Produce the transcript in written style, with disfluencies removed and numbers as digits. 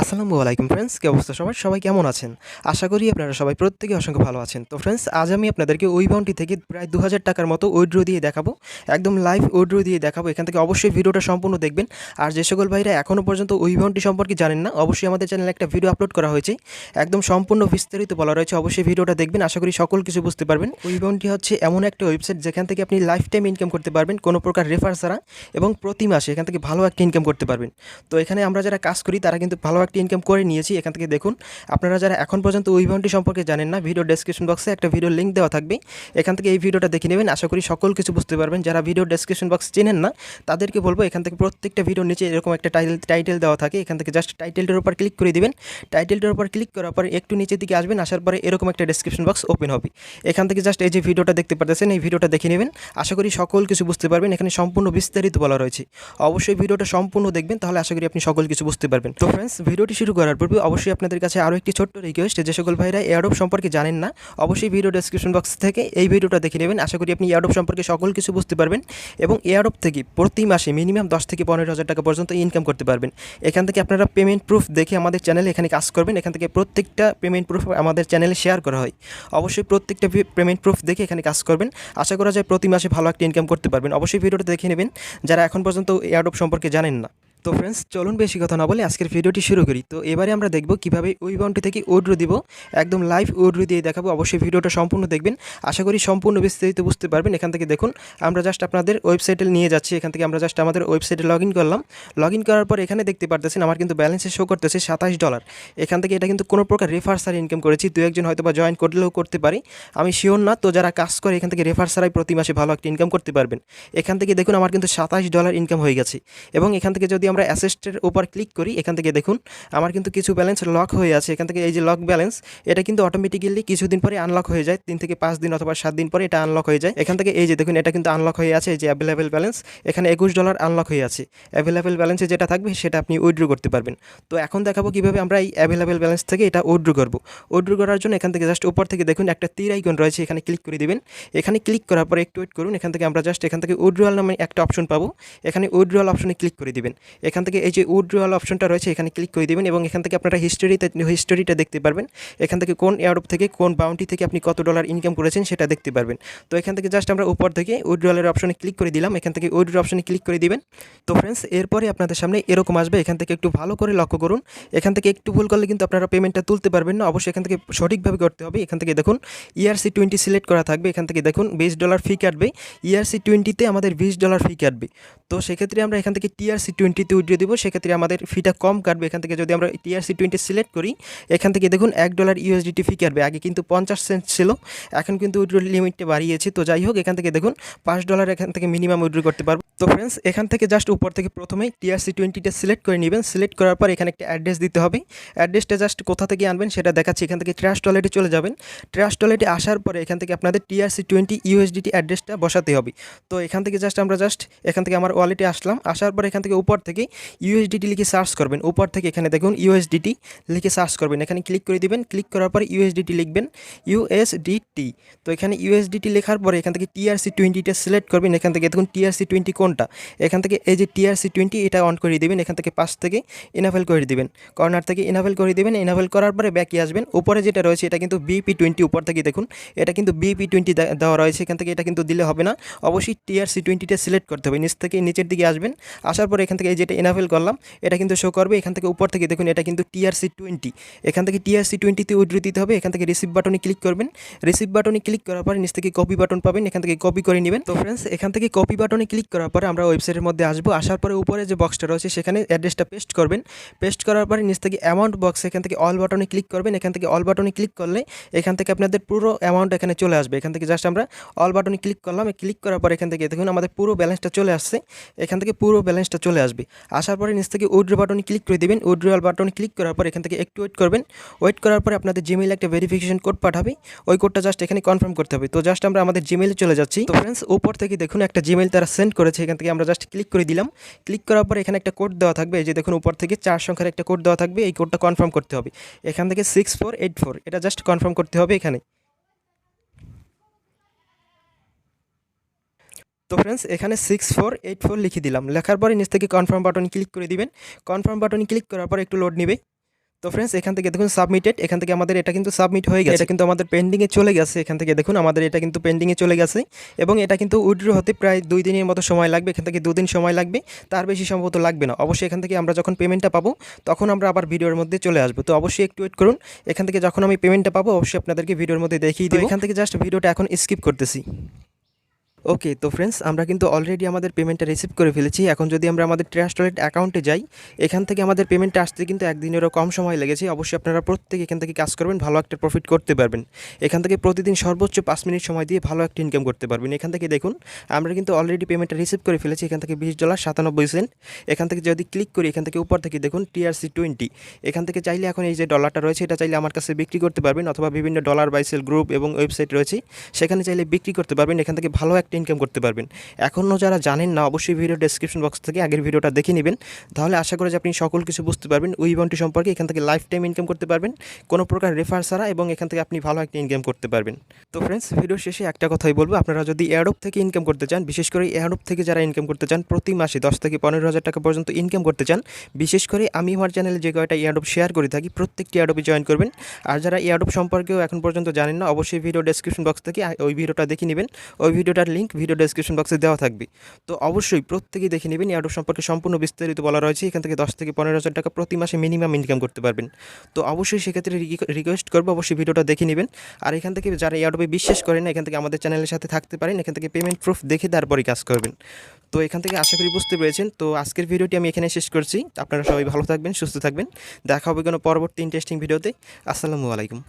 আসসালামু আলাইকুম ফ্রেন্ডস, কি অবস্থা সবাই কেমন আছেন? আশা করি আপনারা সবাই প্রত্যেকে অসংখ্য ভালো আছেন। তো ফ্রেন্ডস, আজ আমি আপনাদেরকে Webounty থেকে প্রায় 2000 টাকার মতো উইথড্র দিয়ে দেখাবো। একদম লাইভ উইথড্র দিয়ে দেখাবো। এখান থেকে অবশ্যই ভিডিওটা সম্পূর্ণ দেখবেন। আর যে সকল ভাইরা এখনও পর্যন্ত Webounty সম্পর্কে জানেন না, অবশ্যই আমাদের চ্যানেলে একটা ভিডিও আপলোড করা হয়েছে, একদম সম্পূর্ণ বিস্তারিত বলা রয়েছে। অবশ্যই ভিডিওটা দেখবেন, আশা করি সকল কিছু বুঝতে পারবেন। Webounty হচ্ছে এমন একটা ওয়েবসাইট যেখান থেকে আপনি লাইফ টাইম ইনকাম করতে পারবেন কোনো প্রকার রেফার ছাড়া, এবং প্রতি মাসে এখান থেকে ভালো একটা ইনকাম করতে পারবেন। তো এখানে আমরা যারা কাজ করি তারা কিন্তু ভালো একটা ইনকাম করে নিয়েছি। এখান থেকে দেখুন, আপনারা যারা এখন পর্যন্ত Webounty সম্পর্কে জানেন না, ভিডিও ডেসক্রিপশন বক্সে একটা ভিডিও লিঙ্ক দেওয়া থাকবে, এখান থেকে এই ভিডিওটা দেখে নেবেন। আশা করি সকল কিছু বুঝতে পারবেন। যারা ভিডিও ডেসক্রিপশন বক্স চেনেন না তাদেরকে বলবো, এখান থেকে প্রত্যেকটা ভিডিওর নিচে এরকম একটা টাইটেল দেওয়া থাকে, এখান থেকে জাস্ট টাইটেলটার উপর ক্লিক করে দিবেন। টাইটেলটার উপর ক্লিক করার পরে একটু নিচের দিকে আসবেন, আসার পরে এরকম একটা ডেসক্রিপশন বক্স ওপেন হবে। এখান থেকে জাস্ট এই যে ভিডিওটা দেখতে পাচ্ছেন, এই ভিডিওটা দেখে নেবেন। আশা করি সকল কিছু বুঝতে পারবেন। এখানে সম্পূর্ণ বিস্তারিত বলা রয়েছে। অবশ্যই ভিডিওটা সম্পূর্ণ দেখবেন, তাহলে আশা করি আপনি সকল কিছু বুঝতে পারবেন। তো ফ্রেন্ডস, ভিডিওটি শুরু করার পূর্বে অবশ্যই আপনাদের কাছে আরও একটি ছোট্ট রিকোয়েস্ট, যে সকল ভাইরা এয়ারড্রপ সম্পর্কে জানেন না, অবশ্যই ভিডিও ডেসক্রিপশন বক্স থেকে এই ভিডিওটা দেখে নেবেন। আশা করি আপনি এয়ারড্রপ সম্পর্কে সকল কিছু বুঝতে পারবেন, এবং এয়ারড্রপ থেকে প্রতি মাসে মিনিমাম 10 থেকে 15,000 টাকা পর্যন্ত ইনকাম করতে পারবেন। এখান থেকে আপনারা পেমেন্ট প্রুফ দেখে আমাদের চ্যানেলে এখানে কাজ করবেন। এখান থেকে প্রত্যেকটা পেমেন্ট প্রুফ আমাদের চ্যানেলে শেয়ার করা হয়। অবশ্যই প্রত্যেকটা পেমেন্ট প্রুফ দেখে এখানে কাজ করবেন। আশা করা যায় প্রতি মাসে ভালো একটা ইনকাম করতে পারবেন। অবশ্যই ভিডিওটা দেখে নেবেন যারা এখন পর্যন্ত এয়ারড্রপ সম্পর্কে জানেন না। তো ফ্রেন্ডস, চলুন বেশি কথা না বলে আজকের ভিডিওটি শুরু করি। তো এবারে আমরা দেখব কীভাবে Webounty থেকে উইথড্র দিব, একদম লাইভ উইথড্র দিয়ে দেখাবো। অবশ্যই ভিডিওটা সম্পূর্ণ দেখবেন, আশা করি সম্পূর্ণ বিস্তারিত বুঝতে পারবেন। এখান থেকে দেখুন, আমরা জাস্ট আপনাদের ওয়েবসাইটে নিয়ে যাচ্ছি। এখান থেকে আমরা জাস্ট আমাদের ওয়েবসাইটে লগ ইন করলাম। লগ ইন করার পর এখানে দেখতে পারতেছেন আমার কিন্তু ব্যালেন্সে শো করতেছে $27। এখান থেকে এটা কিন্তু কোনো প্রকার রেফার ছাড়াই ইনকাম করেছি। দু একজন হয়তো বা জয়েন করলেও করতে পারি, আমি শিওর না। তো যারা কাজ করে এখান থেকে রেফার ছাড়াই প্রতি মাসে ভালো একটা ইনকাম করতে পারবেন। এখান থেকে দেখুন আমার কিন্তু $27 ইনকাম হয়ে গেছে। এবং এখান থেকে যদি আমরা অ্যাসেস্টের উপর ক্লিক করি, এখান থেকে দেখুন আমার কিন্তু কিছু ব্যালেন্স লক হয়ে আছে। এখান থেকে এই যে লক ব্যালেন্স, এটা কিন্তু অটোমেটিক্যালি কিছুদিন পরে আনলক হয়ে যায়। 3 থেকে 5 দিন অথবা 7 দিন পরে এটা আনলক হয়ে যায়। এখান থেকে এই যে দেখুন, এটা কিন্তু আনলক হয়ে আছে। এই যে অ্যাভেলেবেল ব্যালেন্স, এখানে $21 আনলক হয়ে আছে। অ্যাভেলেবেল ব্যালেন্সে যেটা থাকবে সেটা আপনি উইথড্র করতে পারবেন। তো এখন দেখাবো কিভাবে আমরা এই অ্যাভেলেবেল ব্যালেন্স থেকে এটা উইথড্র করব। উইথড্র করার জন্য এখান থেকে জাস্ট উপর থেকে দেখুন একটা তীর আইকন রয়েছে, এখানে ক্লিক করে দিবেন। এখানে ক্লিক করার পরে একটু ওয়েট করুন। এখান থেকে আমরা জাস্ট এখান থেকে উইথড্রয়াল নামে একটা অপশন পাবো, এখানে উইথড্রয়াল অপশনে ক্লিক করে দিবেন। এখান থেকে এই যে উইথড্রয়াল অপশনটা রয়েছে এখানে ক্লিক করে দিবেন, এবং এখান থেকে আপনারা হিস্টোরিটা দেখতে পারবেন। এখান থেকে কোন এয়ারড্রপ থেকে কোন বাউন্টি থেকে আপনি কত ডলার ইনকাম করেছেন সেটা দেখতে পারবেন। তো এখান থেকে জাস্ট আমরা উপর থেকে উইথড্রয়ালের অপশনে ক্লিক করে দিলাম। এখান থেকে উইথড্র অপশনে ক্লিক করে দিবেন। তো ফ্রেন্ডস, এরপরে আপনাদের সামনে এরকম আসবে। এখান থেকে একটু ভালো করে লক্ষ্য করুন। এখান থেকে একটু ভুল করলে কিন্তু আপনারা পেমেন্টটা তুলতে পারবেন না। অবশ্যই এখান থেকে সঠিকভাবে করতে হবে। এখান থেকে দেখুন ERC20 সিলেক্ট করা থাকবে। এখান থেকে দেখুন $20 ফি কাটবে। ERC20তে আমাদের $20 ফি কাটবে। তো সেক্ষেত্রে আমরা এখান থেকে TRC20তে উইথড্র দিব, সেক্ষেত্রে আমাদের ফিটা কম কাটবে। এখান থেকে যদি আমরা TRC20 সিলেক্ট করি, এখান থেকে দেখুন $1 USDT ফি কাটবে। আগে কিন্তু 50 সেন্ট ছিল, এখন কিন্তু উইথড্র লিমিটটা বাড়িয়েছে। তো যাই হোক, এখান থেকে দেখুন $5 এখান থেকে মিনিমাম উইথড্র করতে পারবো। তো ফ্রেন্ডস, এখান থেকে জাস্ট উপর থেকে প্রথমেই TRC20টা সিলেক্ট করে নেবেন। সিলেক্ট করার পর এখানে একটা অ্যাড্রেস দিতে হবে। অ্যাড্রেসটা জাস্ট কোথা থেকে আনবেন সেটা দেখাচ্ছি। এখান থেকে ট্রাস্ট ওয়ালেটে চলে যাবেন। ট্রাস্ট ওয়ালেটে আসার পরে এখান থেকে আপনাদের TRC20 USDT অ্যাড্রেসটা বসাতে হবে। তো এখান থেকে জাস্ট আমরা এখান থেকে আমার ওয়ালেটে আসলাম। আসার পর এখান থেকে উপর থেকে USDT লিখে সার্চ করবেন। উপর থেকে এখানে দেখুন USDT লিখে সার্চ করবেন। এখানে ক্লিক করে দিবেন। ক্লিক করার পরে USDT লিখবেন, USDT। তো এখানে USDT লেখার পরে এখান থেকে TRC20টা সিলেক্ট করবেন। এখান থেকে দেখুন TRC20 কোনটা, এখান থেকে এই যে TRC20 এটা অন করে দিবেন। এখান থেকে পাশ থেকে ইনেবল করে দিবেন, কর্নার থেকে ইনেবল করে দিবেন। ইনেবল করার পরে ব্যাকে আসবেন। উপরে যেটা রয়েছে এটা কিন্তু BP20, উপর থেকে দেখুন এটা কিন্তু BP20 দেওয়া রয়েছে। এখান থেকে এটা কিন্তু দিলে হবে না, অবশ্যই TRC20টা সিলেক্ট করতে হবে। নিচ থেকে নিচের দিকে আসবেন। আসার পরে এখান থেকে এই যেটা ইনেবল করলাম এটা কিন্তু শো করবে। এখান থেকে উপর থেকে দেখুন এটা কিন্তু TRC20, এখান থেকে TRC20তে উইথড্র দিতে হবে। এখান থেকে রিসিভ বাটনে ক্লিক করবেন। রিসিভ বাটনে ক্লিক করার পরে নিচ থেকে কপি বাটন পাবেন, এখান থেকে কপি করে নেবেন। তো ফ্রেন্ডস, এখান থেকে কপি বাটনে ক্লিক করার পরে আমরা ওয়েবসাইটের মধ্যে আসবো। আসার পরে উপরে যে বক্সটা রয়েছে সেখানে অ্যাড্রেসটা পেস্ট করবেন। পেস্ট করার পরে নিচ থেকে অ্যামাউন্ট বক্স, এখান থেকে অল বাটনে ক্লিক করবেন। এখান থেকে অল বাটনে ক্লিক করলে এখান থেকে আপনাদের পুরো অ্যামাউন্ট এখানে চলে আসবে। এখান থেকে জাস্ট আমরা অল বাটনে ক্লিক করলাম। ক্লিক করার পর এখান থেকে দেখুন আমাদের পুরো ব্যালেন্সটা চলে আসছে। এখান থেকে পুরো ব্যালেন্সটা চলে আসবে। আসার পরে নিচ থেকে উইথড্র বাটনে ক্লিক করে দিবেন। উইথড্রয়াল বাটনে ক্লিক করার পর এখান থেকে একটু ওয়েট করবেন। ওয়েট করার পরে আপনাদের জিমেইলে একটা ভেরিফিকেশন কোড পাঠাবে, ওই কোডটা জাস্ট এখানে কনফার্ম করতে হবে। তো জাস্ট আমরা আমাদের জিমেইলে চলে যাচ্ছি। তো ফ্রেন্ডস, উপর থেকে দেখুন একটা জিমেইল তারা সেন্ড করেছে। এখান থেকে আমরা জাস্ট ক্লিক করে দিলাম। ক্লিক করার পর এখানে একটা কোড দেওয়া থাকবে। এই যে দেখুন উপর থেকে 4 সংখ্যার একটা কোড দেওয়া থাকবে। এই কোডটা কনফার্ম করতে হবে। এখান থেকে 6484 এটা জাস্ট কনফার্ম করতে হবে এখানে। তো ফ্রেন্ডস, এখানে 6484 লিখে দিলাম। লেখার পরে নিচ থেকে কনফার্ম বাটনে ক্লিক করে দিবেন। কনফার্ম বাটনে ক্লিক করার পর একটু লোড নেবে। তো ফ্রেন্ডস এখান থেকে দেখুন সাবমিটেড, এখান থেকে আমাদের এটা কিন্তু সাবমিট হয়ে গেছে, এটা কিন্তু আমাদের পেন্ডিংয়ে চলে গেছে। এখান থেকে দেখুন আমাদের এটা কিন্তু পেন্ডিংয়ে চলে গেছে এবং এটা কিন্তু উইথড্র হতে প্রায় 2 দিনের মতো সময় লাগবে। এখান থেকে 2 দিন সময় লাগবে, তার বেশি সম্ভবত লাগবে না। অবশ্যই এখান থেকে আমরা যখন পেমেন্টটা পাবো তখন আমরা আবার ভিডিওর মধ্যে চলে আসবো। তো অবশ্যই একটু ওয়েট করুন। এখান থেকে যখন আমি পেমেন্টটা পাবো অবশ্যই আপনাদেরকে ভিডিওর মধ্যে দেখিয়ে দেবো। এখান থেকে জাস্ট ভিডিওটা এখন স্কিপ করতেছি। ওকে, তো ফ্রেন্ডস আমরা কিন্তু অলরেডি আমাদের পেমেন্টটা রিসিভ করে ফেলেছি। এখন যদি আমরা আমাদের ট্রাস্ট ওয়ালেট অ্যাকাউন্টে যাই, এখান থেকে আমাদের পেমেন্টটা আসতে কিন্তু একদিনেরও কম সময় লেগেছে। অবশ্যই আপনারা প্রত্যেকে এখান থেকে কাজ করবেন, ভালো একটা প্রফিট করতে পারবেন। এখান থেকে প্রতিদিন সর্বোচ্চ 5 মিনিট সময় দিয়ে ভালো একটা ইনকাম করতে পারবেন। এখান থেকে দেখুন আমরা কিন্তু অলরেডি পেমেন্টটা রিসিভ করে ফেলেছি। এখান থেকে $20.97। এখান থেকে যদি ক্লিক করি, এখান থেকে উপর থেকে দেখুন TRC20। এখান থেকে চাইলে এখন এই যে ডলারটা রয়েছে এটা চাইলে আমার কাছে বিক্রি করতে পারবেন, অথবা বিভিন্ন ডলার বাইসেল গ্রুপ এবং ওয়েবসাইট রয়েছে সেখানে চাইলে বিক্রি করতে পারবেন। এখান থেকে ভালো একটা ইনকাম করতে পারবেন। এখনও যারা জানেন না অবশ্যই ভিডিও ডেসক্রিপশন বক্স থেকে আগের ভিডিওটা দেখে নেবেন, তাহলে আশা করি যে আপনি সকল কিছু বুঝতে পারবেন উইবাউন্টি সম্পর্কে। এখান থেকে লাইফ টাইম ইনকাম করতে পারবেন কোনো প্রকার রেফার ছাড়া, এবং এখান থেকে আপনি ভালো একটা ইনকাম করতে পারবেন। তো ফ্রেন্ডস ভিডিও শেষে একটা কথাই বলবো, আপনারা যদি এয়ারড্রপ থেকে ইনকাম করতে চান, বিশেষ করে এয়ারড্রপ থেকে যারা ইনকাম করতে চান প্রতি মাসে 10 থেকে 15,000 টাকা পর্যন্ত ইনকাম করতে চান, বিশেষ করে আমি আমার চ্যানেলে যে কয়টা এয়ারড্রপ শেয়ার করে থাকি প্রত্যেকটি এয়ারড্রপে জয়েন করবেন। আর যারা এয়ারড্রপ সম্পর্কেও এখন পর্যন্ত জানেন না অবশ্যই ভিডিও ডেসক্রিপশন বক্স থেকে ওই ভিডিওটা দেখে নেবেন। ওই ভিডিওটার লিঙ্ক ভিডিও ডেসক্রিপশন বক্সে দেওয়া থাকবে। তো অবশ্যই প্রত্যেকেই দেখে নেবেন, এয়ারড্রপ সম্পর্কে সম্পূর্ণ বিস্তারিত বলা রয়েছে। এখান থেকে 10 থেকে 15,000 টাকা প্রতি মাসে মিনিমাম ইনকাম করতে পারবেন। তো অবশ্যই সেক্ষেত্রে রিকোয়েস্ট করবো অবশ্যই ভিডিওটা দেখে নেবেন। আর এখান থেকে যারা এয়ারড্রপে বিশ্বাস করেন না, এখান থেকে আমাদের চ্যানেলের সাথে থাকতে পারেন। এখান থেকে পেমেন্ট প্রুফ দেখে তারপরে কাজ করবেন। তো এখান থেকে আশা করি বুঝতে পেরেছেন। তো আজকের ভিডিওটি আমি এখানে শেষ করছি। আপনারা সবাই ভালো থাকবেন, সুস্থ থাকবেন। দেখা হবে কোনো পরবর্তী ইন্টারেস্টিং ভিডিওতে। আসসালামু আলাইকুম।